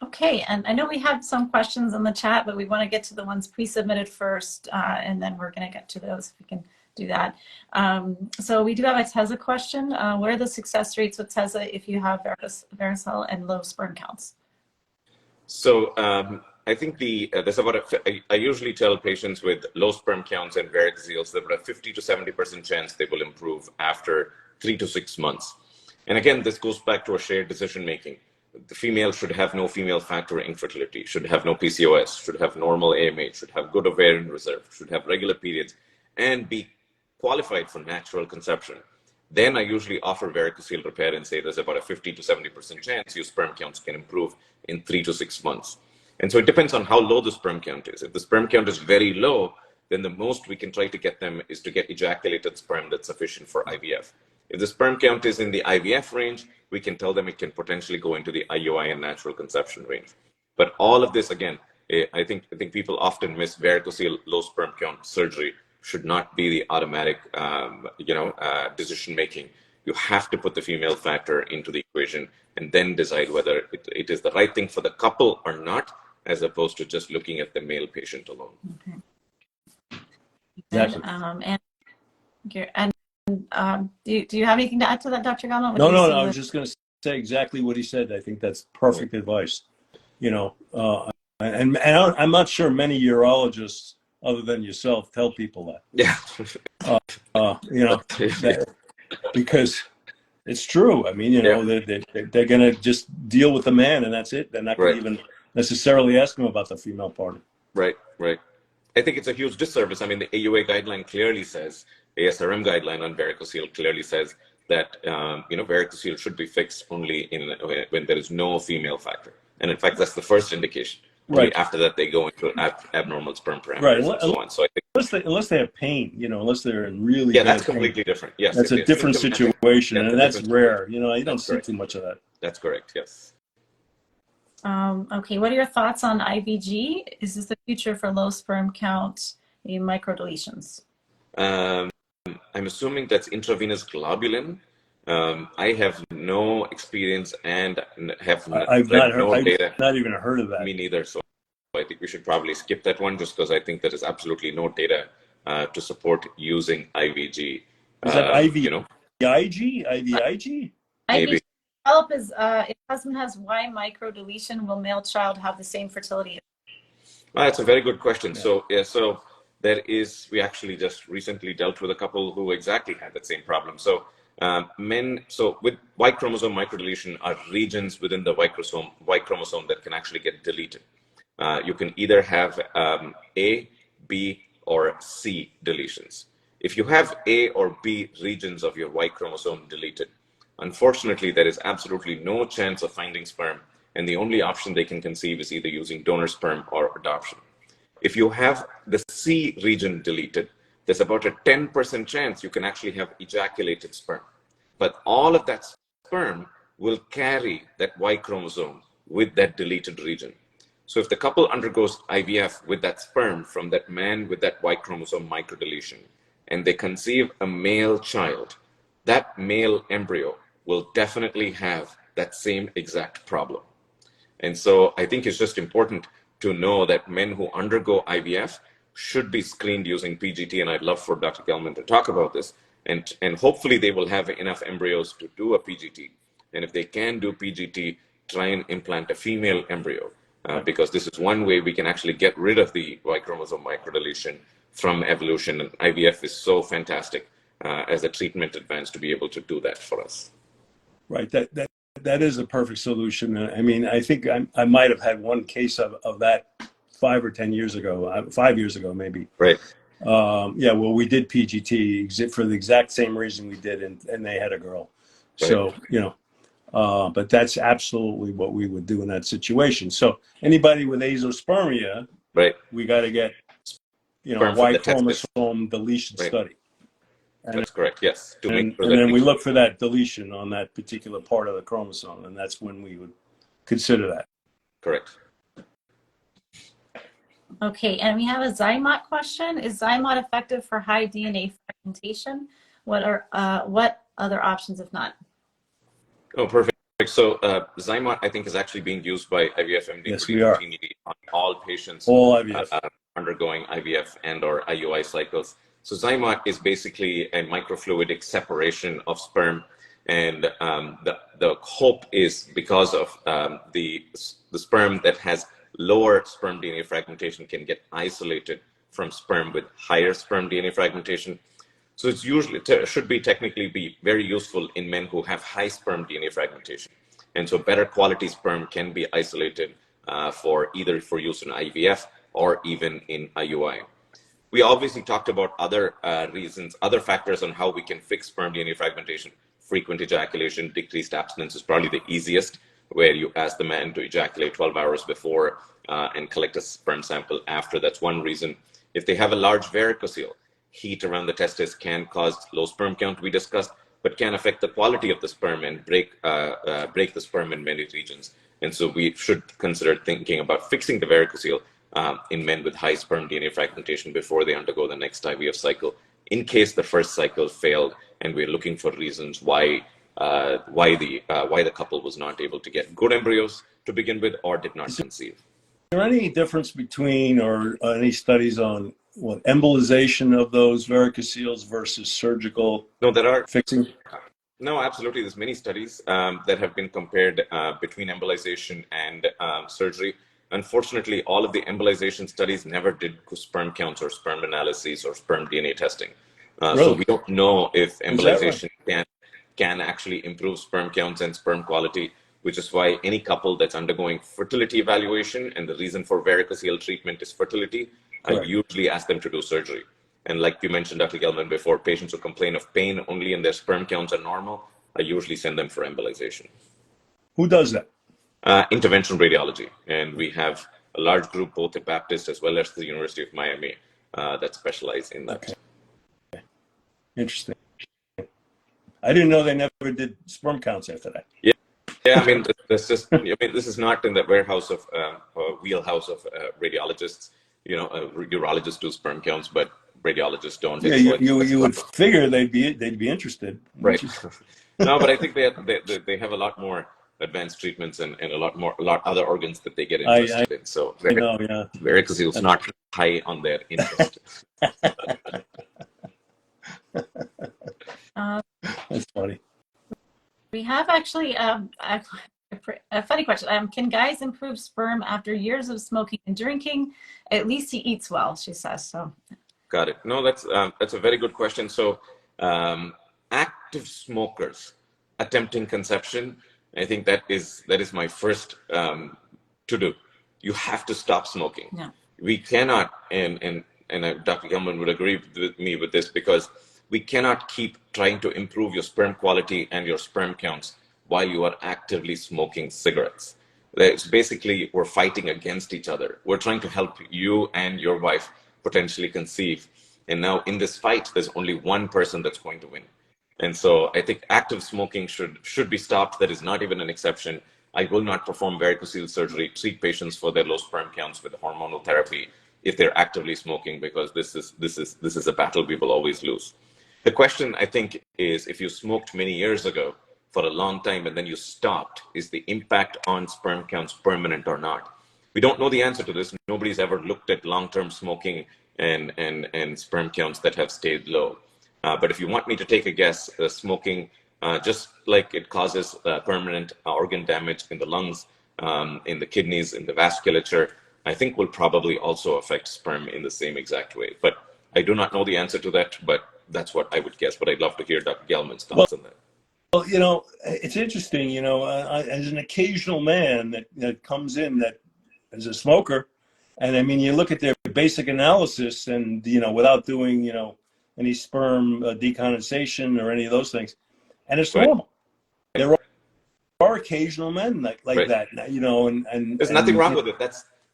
Okay, and I know we have some questions in the chat, but we want to get to the ones pre-submitted first, and then we're going to get to those if we can do that. So we do have a TESA question. What are the success rates with TESA if you have varicocele and low sperm counts? So I think there's about I usually tell patients with low sperm counts and varicoceles that about a 50 to 70% chance they will improve after 3 to 6 months. And again, this goes back to a shared decision making. The female should have no female factor infertility, should have no PCOS, should have normal AMH, should have good ovarian reserve, should have regular periods, and be qualified for natural conception. Then I usually offer varicocele repair and say there's about a 50 to 70% chance your sperm counts can improve in 3 to 6 months. And so it depends on how low the sperm count is. If the sperm count is very low, then the most we can try to get them is to get ejaculated sperm that's sufficient for IVF. If the sperm count is in the IVF range, we can tell them it can potentially go into the IUI and natural conception range. But all of this, again, I think people often miss varicocele low sperm count surgery should not be the automatic, decision making. You have to put the female factor into the equation and then decide whether it is the right thing for the couple or not, as opposed to just looking at the male patient alone. Okay. Exactly. Do you have anything to add to that, Dr. Gelman? No, I was just going to say exactly what he said. I think that's perfect advice. And I'm not sure many urologists, other than yourself, tell people that. Yeah. Because it's true. I mean, they're going to just deal with the man, and that's it. They're not going to even necessarily ask him about the female part. Right. I think it's a huge disservice. I mean, the AUA guideline clearly says, ASRM guideline on varicocele clearly says that varicocele should be fixed only when there is no female factor, and in fact, that's the first indication. Only after that, they go into abnormal sperm parameters and so on. So I think unless they have pain, unless they're in really that's completely different. Yes, that's a different situation, and that's rare. You don't see too much of that. That's correct. Yes. Okay, what are your thoughts on IVG? Is this the future for low sperm count microdeletions? I'm assuming that's intravenous globulin. I have no experience and I've not even heard of that. Me neither. So I think we should probably skip that one just because I think there is absolutely no data to support using IVG. Is that IVIG? IVIG? Maybe. Develop is if husband has Y microdeletion, will male child have the same fertility? Well, that's a very good question. Yeah. So we actually just recently dealt with a couple who exactly had that same problem. So with Y chromosome microdeletion are regions within the Y chromosome that can actually get deleted. You can either have A, B, or C deletions. If you have A or B regions of your Y chromosome deleted, unfortunately, there is absolutely no chance of finding sperm, and the only option they can conceive is either using donor sperm or adoption. If you have the C region deleted, there's about a 10% chance you can actually have ejaculated sperm. But all of that sperm will carry that Y chromosome with that deleted region. So if the couple undergoes IVF with that sperm from that man with that Y chromosome microdeletion, and they conceive a male child, that male embryo will definitely have that same exact problem. And so I think it's just important to know that men who undergo IVF should be screened using PGT, and I'd love for Dr. Gelman to talk about this. And hopefully they will have enough embryos to do a PGT. And if they can do PGT, try and implant a female embryo, because this is one way we can actually get rid of the Y chromosome microdeletion from evolution. And IVF is so fantastic as a treatment advance to be able to do that for us. Right. That is a perfect solution. I mean, I think I might have had one case of that 5 or 10 years ago, 5 years ago, maybe. Right. Well, we did PGT for the exact same reason we did, and they had a girl. Right. So, but that's absolutely what we would do in that situation. So anybody with azoospermia, right, we got to get, Y chromosome deletion study. And, that's correct. Yes. And then we look for that deletion on that particular part of the chromosome, and that's when we would consider that. Correct. Okay, and we have a Zymot question. Is Zymot effective for high DNA fragmentation? What other options if not? Oh, perfect. So Zymot, I think, is actually being used by IVFMD Yes, pretty we are. routinely on all patients All IVF. undergoing IVF and or IUI cycles. So Zymot is basically a microfluidic separation of sperm, and the hope is because of the sperm that has lower sperm DNA fragmentation can get isolated from sperm with higher sperm DNA fragmentation. So it's usually should be technically be very useful in men who have high sperm DNA fragmentation, and so better quality sperm can be isolated for either for use in IVF or even in IUI. We obviously talked about other reasons, other factors on how we can fix sperm DNA fragmentation. Frequent ejaculation, decreased abstinence is probably the easiest, where you ask the man to ejaculate 12 hours before and collect a sperm sample after. That's one reason. If they have a large varicocele, heat around the testis can cause low sperm count, we discussed, but can affect the quality of the sperm and break the sperm in many regions. And so we should consider thinking about fixing the varicocele in men with high sperm DNA fragmentation before they undergo the next IVF cycle, in case the first cycle failed and we're looking for reasons why the couple was not able to get good embryos to begin with or did not conceive. Is there any difference between or any studies on what embolization of those varicoceles versus surgical No, there are fixing? No, absolutely. There's many studies that have been compared between embolization and surgery. Unfortunately, all of the embolization studies never did sperm counts or sperm analyses or sperm DNA testing. Really? So we don't know if Is that right? embolization can actually improve sperm counts and sperm quality, which is why any couple that's undergoing fertility evaluation, and the reason for varicocele treatment is fertility, I Correct. usually ask them to do surgery. And like you mentioned, Dr. Gelman, before, patients who complain of pain only and their sperm counts are normal, I usually send them for embolization. Who does that? Interventional radiology. And we have a large group, both at Baptist as well as the University of Miami, that specialize in that. Okay. Interesting. I didn't know they never did sperm counts after that. Yeah, I mean, this is not in the wheelhouse of radiologists. Urologists do sperm counts, but radiologists don't. Yeah, you would figure they'd be interested. Right. No, but I think they have a lot more advanced treatments and a lot other organs that they get interested in. So varicocele is not high on their interest. That's funny. We have actually a funny question. Can guys improve sperm after years of smoking and drinking? At least he eats well, she says. So. Got it. No, that's a very good question. So, active smokers attempting conception, I think that is my first to do. You have to stop smoking. Yeah. We cannot, and Dr. Gelman would agree with me with this, because we cannot keep trying to improve your sperm quality and your sperm counts while you are actively smoking cigarettes. It's basically, we're fighting against each other. We're trying to help you and your wife potentially conceive. And now in this fight, there's only one person that's going to win. And so I think active smoking should be stopped. That is not even an exception. I will not perform varicocele surgery, treat patients for their low sperm counts with hormonal therapy if they're actively smoking, because this is a battle we will always lose. The question, I think, is if you smoked many years ago for a long time and then you stopped, is the impact on sperm counts permanent or not? We don't know the answer to this. Nobody's ever looked at long-term smoking and sperm counts that have stayed low. But if you want me to take a guess, smoking, just like it causes permanent organ damage in the lungs, in the kidneys, in the vasculature, I think will probably also affect sperm in the same exact way. But I do not know the answer to that, but that's what I would guess. But I'd love to hear Dr. Gelman's thoughts on that. Well, it's interesting, as an occasional man that comes in that is a smoker, and I mean, you look at their basic analysis and, without doing, any sperm decondensation or any of those things, and it's normal. There are occasional men like that, and there's nothing wrong with it.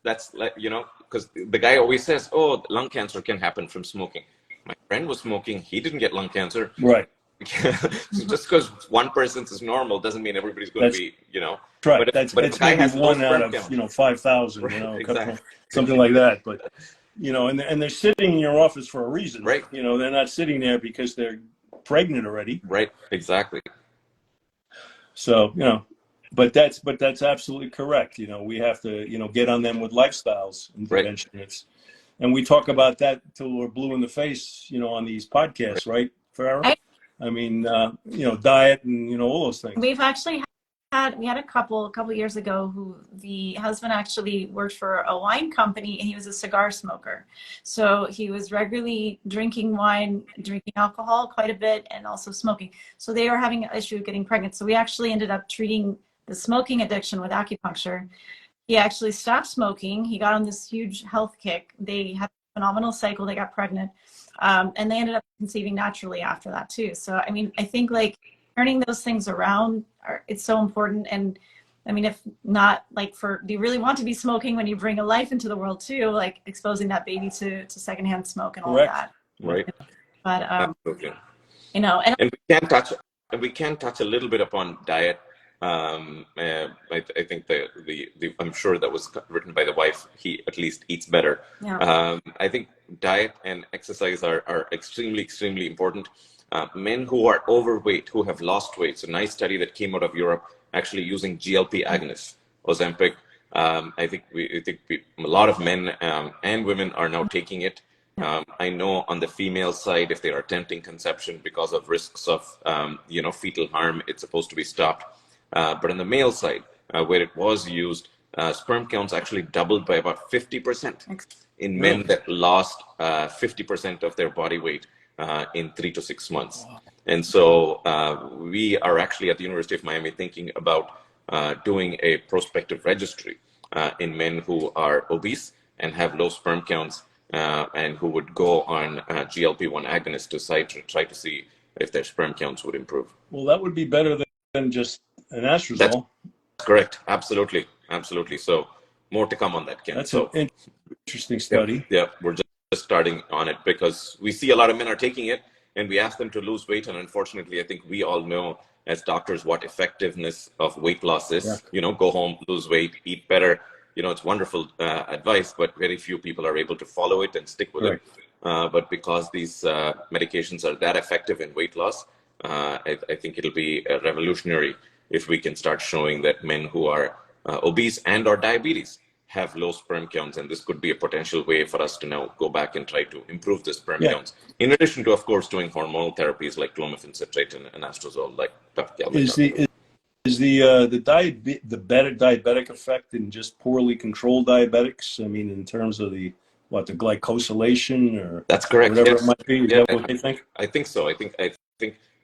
That's like, because the guy always says, oh, lung cancer can happen from smoking. My friend was smoking. He didn't get lung cancer. Right. So just because one person's is normal doesn't mean everybody's going to be, Right. But it's maybe one out of 5,000, right, exactly. Something like that. But and they're sitting in your office for a reason. Right. They're not sitting there because they're pregnant already. Right. Exactly. So, but that's absolutely correct. We have to, get on them with lifestyles interventions. And we talk about that till we're blue in the face, on these podcasts, right, Farrar? I mean, diet and, all those things. We've actually we had a couple years ago who the husband actually worked for a wine company, and he was a cigar smoker. So he was regularly drinking wine, drinking alcohol quite a bit, and also smoking. So they were having an issue of getting pregnant. So we actually ended up treating the smoking addiction with acupuncture. He actually stopped smoking. He got on this huge health kick. They had a phenomenal cycle. They got pregnant. And they ended up conceiving naturally after that too. So, I mean, I think like turning those things around, it's so important. And I mean, if not like do you really want to be smoking when you bring a life into the world too, like exposing that baby to secondhand smoke and all of that. Right. But, absolutely. and we can touch a little bit upon diet. I think I'm sure that was written by the wife. He at least eats better. Yeah. I think diet and exercise are extremely, extremely important. Men who are overweight, who have lost weight. So, a nice study that came out of Europe, actually using GLP agonists, Ozempic. I think a lot of men and women are now taking it. I know on the female side, if they are attempting conception because of risks of fetal harm, it's supposed to be stopped. But on the male side, where it was used, sperm counts actually doubled by about 50% in men that lost 50% of their body weight in 3 to 6 months. And so we are actually at the University of Miami thinking about doing a prospective registry in men who are obese and have low sperm counts and who would go on GLP-1 agonists to try to see if their sperm counts would improve. Well, that would be better than just an astrozole. That's correct. Absolutely. Absolutely. So more to come on that, Ken. That's an interesting study. Yeah, we're just starting on it because we see a lot of men are taking it and we ask them to lose weight. And unfortunately, I think we all know as doctors what effectiveness of weight loss is. Yeah. Go home, lose weight, eat better. It's wonderful advice, but very few people are able to follow it and stick with it. But because these medications are that effective in weight loss, I think it'll be revolutionary if we can start showing that men who are obese and or diabetes have low sperm counts, and this could be a potential way for us to now go back and try to improve the sperm counts. In addition to, of course, doing hormonal therapies like clomiphene citrate and anastrozole, like Dr. Gelman. Is the better diabetic effect in just poorly controlled diabetics? I mean, in terms of the glycosylation or that's correct. Whatever it might be. Is that what they think? I think so. I think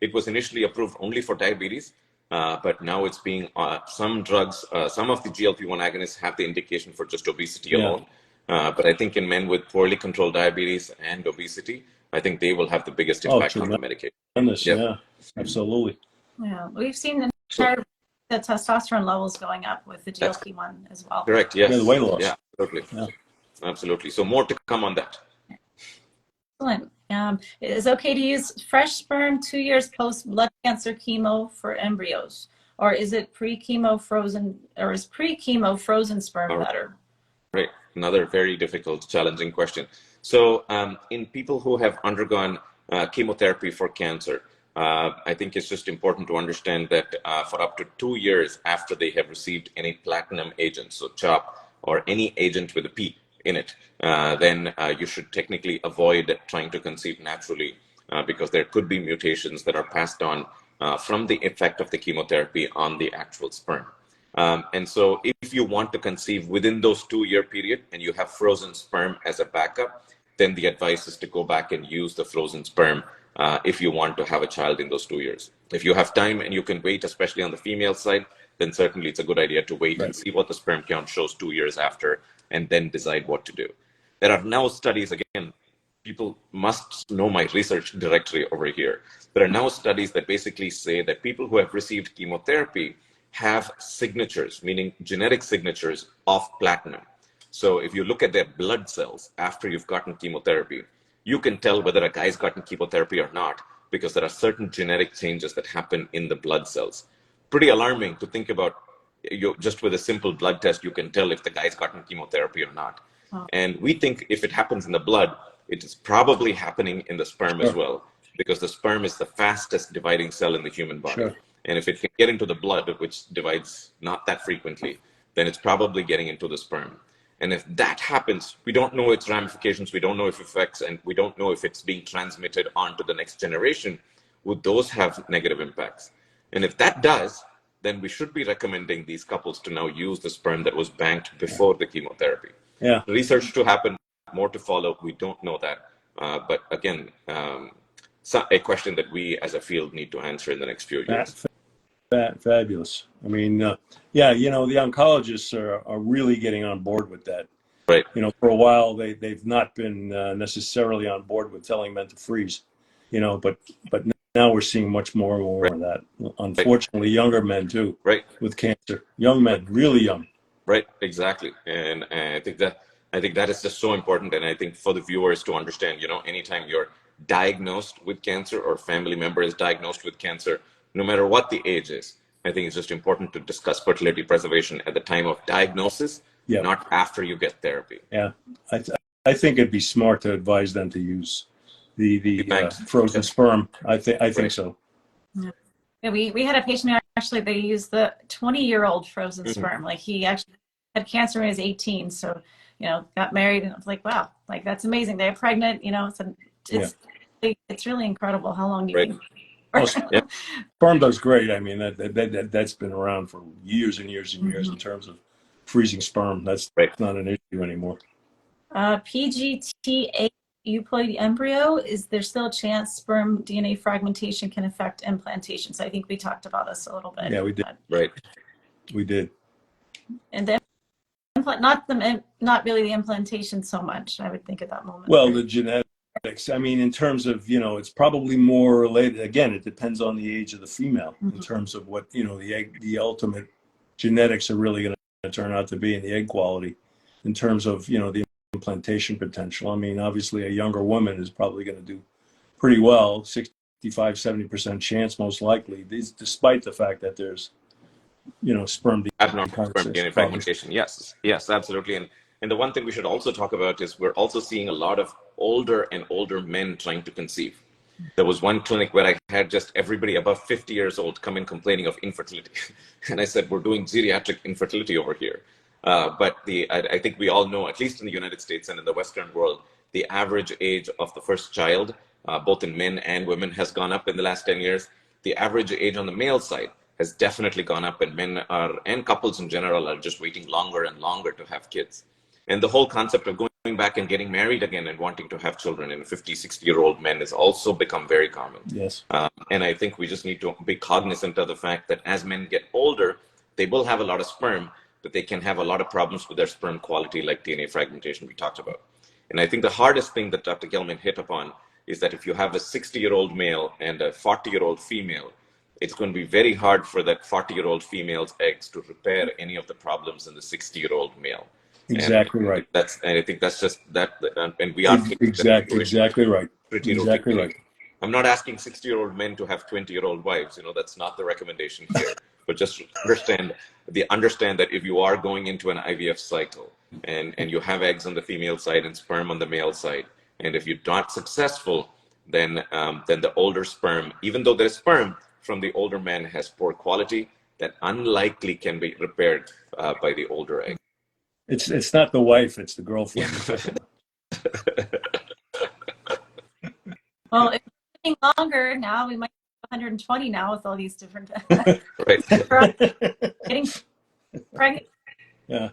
it was initially approved only for diabetes. But now it's being some drugs, some of the GLP-1 agonists have the indication for just obesity alone. But I think in men with poorly controlled diabetes and obesity, I think they will have the biggest impact on the medication. Yeah, absolutely. Yeah, we've seen the testosterone levels going up with the GLP-1 as well. Correct. Yes. Yeah, the weight loss. Yeah, totally. Yeah. Absolutely. So more to come on that. Excellent. It is okay to use fresh sperm 2 years post blood cancer chemo for embryos, or is it pre-chemo frozen, or is pre-chemo frozen sperm better? Right. Another very difficult, challenging question. So in people who have undergone chemotherapy for cancer, I think it's just important to understand that for up to 2 years after they have received any platinum agent, so CHOP or any agent with a P in it, then you should technically avoid trying to conceive naturally because there could be mutations that are passed on from the effect of the chemotherapy on the actual sperm. And so if you want to conceive within those 2 year period and you have frozen sperm as a backup, then the advice is to go back and use the frozen sperm if you want to have a child in those 2 years. If you have time and you can wait, especially on the female side, then certainly it's a good idea to wait and see what the sperm count shows 2 years after, and then decide what to do. There are now studies, again, people must know my research directory over here. There are now studies that basically say that people who have received chemotherapy have signatures, meaning genetic signatures of platinum. So if you look at their blood cells after you've gotten chemotherapy, you can tell whether a guy's gotten chemotherapy or not, because there are certain genetic changes that happen in the blood cells. Pretty alarming to think about. Just with a simple blood test, you can tell if the guy's gotten chemotherapy or not. And we think if it happens in the blood, it is probably happening in the sperm as well, because the sperm is the fastest dividing cell in the human body. And if it can get into the blood, which divides not that frequently, then it's probably getting into the sperm. And if that happens, we don't know its ramifications, we don't know if it affects, and we don't know if it's being transmitted onto the next generation. Would those have negative impacts? And if that does, then we should be recommending these couples to now use the sperm that was banked before the chemotherapy. Yeah. Research to happen, more to follow. We don't know that. But again, a question that we as a field need to answer in the next few years. Fabulous. I mean, yeah, the oncologists are really getting on board with that. Right. For a while, they've not been necessarily on board with telling men to freeze, but now we're seeing much more and more of that. Unfortunately, younger men too, right, with cancer. Young men, really young. Right, exactly. And I think that is just so important. And I think for the viewers to understand, anytime you're diagnosed with cancer or family member is diagnosed with cancer, no matter what the age is, I think it's just important to discuss fertility preservation at the time of diagnosis, not after you get therapy. Yeah, I think it'd be smart to advise them to use the frozen sperm. I think so. Yeah, we had a patient who actually they used the 20-year-old frozen sperm. Like he actually had cancer when he was 18. So, got married and I was like, wow, like that's amazing. They're pregnant, it's really incredible how long you can. Sperm does great. I mean, that's been around for years and years and years in terms of freezing sperm. That's not an issue anymore. PGTA euploid embryo, is there still a chance sperm DNA fragmentation can affect implantation? So I think we talked about this a little bit. Yeah, we did. We did. And then not really the implantation so much, I would think at that moment. Well, the genetics. I mean, in terms of, it's probably more related. Again, it depends on the age of the female in terms of what, the ultimate genetics are really going to turn out to be in the egg quality in terms of, the implantation potential. I mean, obviously a younger woman is probably going to do pretty well, 65, 70% chance most likely, despite the fact that there's, sperm DNA fragmentation. Yes, absolutely. And the one thing we should also talk about is we're also seeing a lot of older and older men trying to conceive. There was one clinic where I had just everybody above 50 years old come in complaining of infertility. And I said, we're doing geriatric infertility over here. But I think we all know, at least in the United States and in the Western world, the average age of the first child, both in men and women, has gone up in the last 10 years. The average age on the male side has definitely gone up, and men and couples in general are just waiting longer and longer to have kids. And the whole concept of going back and getting married again and wanting to have children in 50, 60-year-old men has also become very common. Yes. And I think we just need to be cognizant of the fact that as men get older, they will have a lot of sperm, but they can have a lot of problems with their sperm quality, like DNA fragmentation we talked about. And I think the hardest thing that Dr. Gelman hit upon is that if you have a 60-year-old male and a 40-year-old female, it's going to be very hard for that 40-year-old female's eggs to repair any of the problems in the 60-year-old male. Exactly right. And I think that's just that, and we are exactly right. Exactly right. I'm not asking 60-year-old men to have 20-year-old wives. That's not the recommendation here. But just understand that if you are going into an IVF cycle and you have eggs on the female side and sperm on the male side, and if you're not successful, then the older sperm, even though there's sperm from the older man, has poor quality that unlikely can be repaired by the older egg. It's not the wife, it's the girlfriend. Well, if we're getting longer now, we might have 120 now with all these different getting pregnant. Yeah.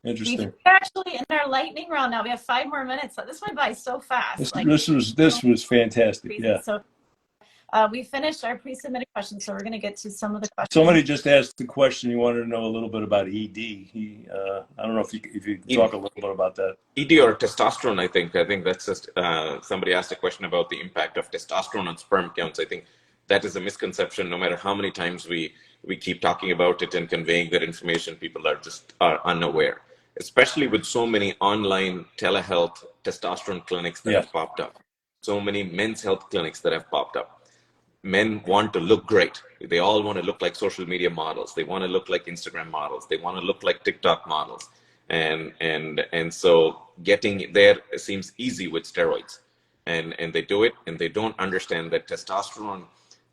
Interesting. We're actually in our lightning round now. We have 5 more minutes. So this went by so fast. This was fantastic. Yeah. So we finished our pre-submitted questions, so we're going to get to some of the questions. Somebody just asked the question. He wanted to know a little bit about ED. I don't know if you talk a little bit about that. ED or testosterone, I think that's just somebody asked a question about the impact of testosterone on sperm counts. I think that is a misconception. No matter how many times we keep talking about it and conveying that information, people are unaware, especially with so many online telehealth testosterone clinics that have popped up. So many men's health clinics that have popped up. Men want to look great. They all want to look like social media models. They want to look like Instagram models. They want to look like TikTok models. And so getting there seems easy with steroids. And they do it, and they don't understand that testosterone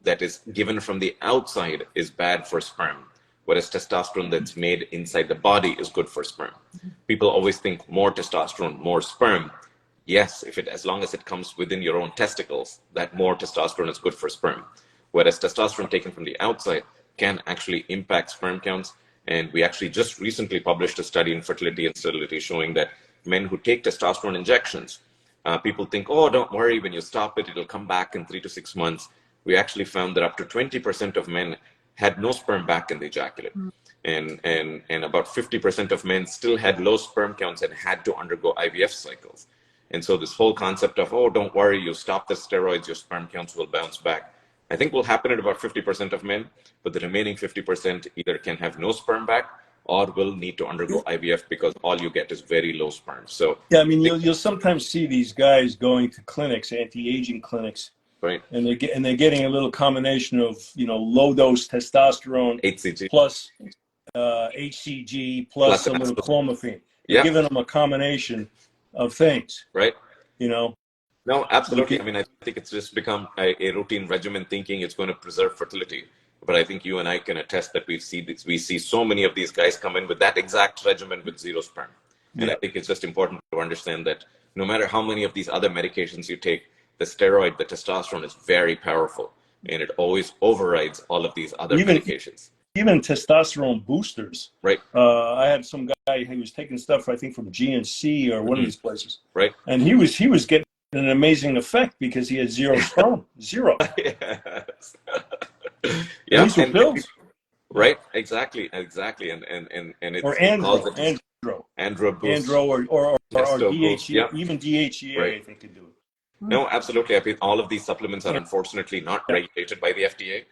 that is given from the outside is bad for sperm, whereas testosterone that's made inside the body is good for sperm. People always think more testosterone, more sperm. Yes, as long as it comes within your own testicles, that more testosterone is good for sperm. Whereas testosterone taken from the outside can actually impact sperm counts. And we actually just recently published a study in Fertility and Sterility showing that men who take testosterone injections, people think, oh, don't worry, when you stop it, it'll come back in 3 to 6 months. We actually found that up to 20% of men had no sperm back in the ejaculate. And about 50% of men still had low sperm counts and had to undergo IVF cycles. And so this whole concept of, oh, don't worry, you stop the steroids, your sperm counts will bounce back, I think will happen at about 50% of men, but the remaining 50% either can have no sperm back or will need to undergo IVF because all you get is very low sperm. So yeah, I mean, you'll sometimes see these guys going to clinics, anti-aging clinics, right, and they're getting a little combination of, you know, low dose testosterone HCG plus HCG plus a little clomiphene. You're giving them a combination of things, right, you know. no, absolutely. I mean, I think it's just become a routine regimen thinking it's going to preserve fertility. But I think you and I can attest that we see so many of these guys come in with that exact regimen with zero sperm. And I think it's just important to understand that no matter how many of these other medications you take, the steroid, the testosterone is very powerful, and it always overrides all of these other medications. Even testosterone boosters. Right. I had some guy who was taking stuff, I think, from GNC or one of these places. Right. And he was getting an amazing effect because he had zero sperm. Zero. Yes. Yeah. These were pills. Right. Exactly. And it's or andro boost. Andro or DHEA, yeah. even DHEA, right. I think could do it. No, absolutely. I think all of these supplements are unfortunately not regulated by the FDA.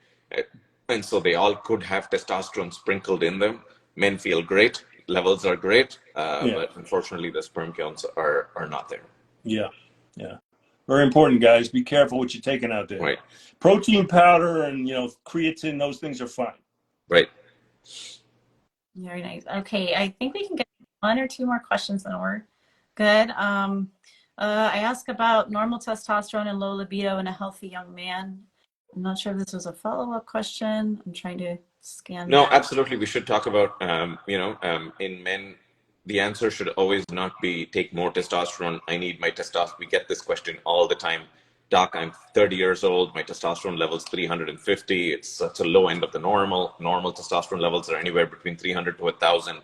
And so they all could have testosterone sprinkled in them. Men feel great, levels are great, but unfortunately the sperm counts are not there. Yeah, yeah. Very important, guys. Be careful what you're taking out there. Right. Protein powder and, you know, creatine, those things are fine. Right. Very nice. Okay, I think we can get 1 or 2 more questions and we're good. I asked about normal testosterone and low libido in a healthy young man. I'm not sure if this was a follow-up question. I'm trying to scan. No, absolutely. We should talk about, in men, the answer should always not be take more testosterone. I need my testosterone. We get this question all the time. Doc, I'm 30 years old. My testosterone level's 350. It's such a low end of the normal. Normal testosterone levels are anywhere between 300 to 1,000.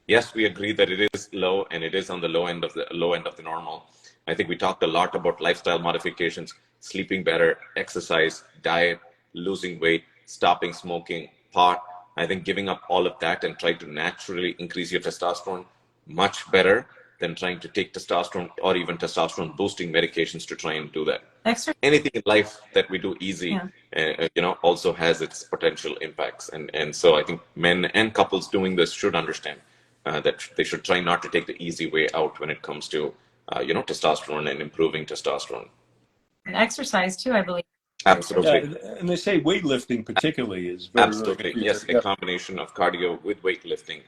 Yes, we agree that it is low and it is on the low end of the normal. I think we talked a lot about lifestyle modifications, sleeping better, exercise, diet, losing weight, stopping smoking, pot. I think giving up all of that and trying to naturally increase your testosterone, much better than trying to take testosterone or even testosterone boosting medications to try and do that. Anything in life that we do easy, also has its potential impacts. And so I think men and couples doing this should understand that they should try not to take the easy way out when it comes to testosterone and improving testosterone. And exercise too, I believe. Absolutely. Yeah, and they say weightlifting particularly is very, absolutely. Very yes, a combination of cardio with weightlifting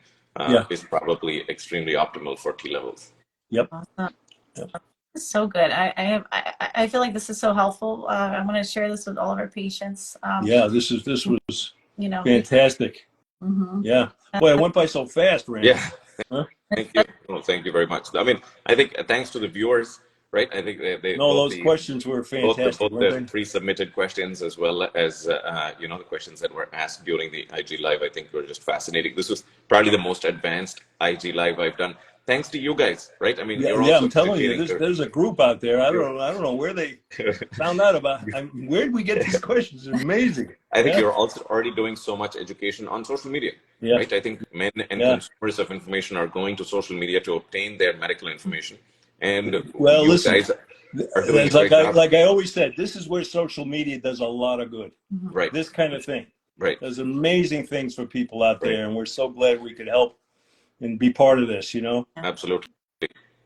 is probably extremely optimal for T levels. Yep. Awesome. Yep. So good. I feel like this is so helpful. I'm going to share this with all of our patients. This was fantastic. Mm-hmm. Yeah. Boy, it went by so fast, Randy. Yeah. Huh? Thank you. Well, thank you very much. I mean, I think thanks to the viewers, right? I think those questions were fantastic. Both the pre-submitted questions as well as the questions that were asked during the IG live, I think were just fascinating. This was probably the most advanced IG live I've done. Thanks to you guys, right? I mean, I'm telling you, there's a group out there. I don't know where they found out about. Where did we get these questions? It's amazing. I think you're also already doing so much education on social media, right? I think men and consumers of information are going to social media to obtain their medical information. And listen, guys are doing like I always said, this is where social media does a lot of good. Right. This kind of thing. Right. There's amazing things for people out there, and we're so glad we could help and be part of this, Absolutely.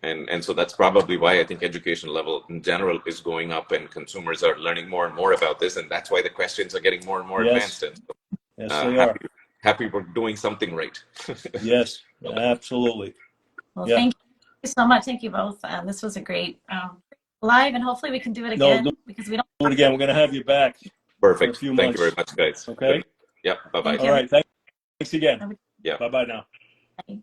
And so that's probably why I think education level in general is going up and consumers are learning more and more about this. And that's why the questions are getting more and more advanced. And so, yes, they are. Happy we're doing something right. Yes, absolutely. Well, thank you so much. Thank you both. This was a great live, and hopefully we can do it again. Because we don't do it again. We're going to have you back. Perfect. few Thank you very months. much, guys. Okay. Yeah. Bye bye. Thank All you. right. Thanks again. Yeah. Bye bye now. Bye.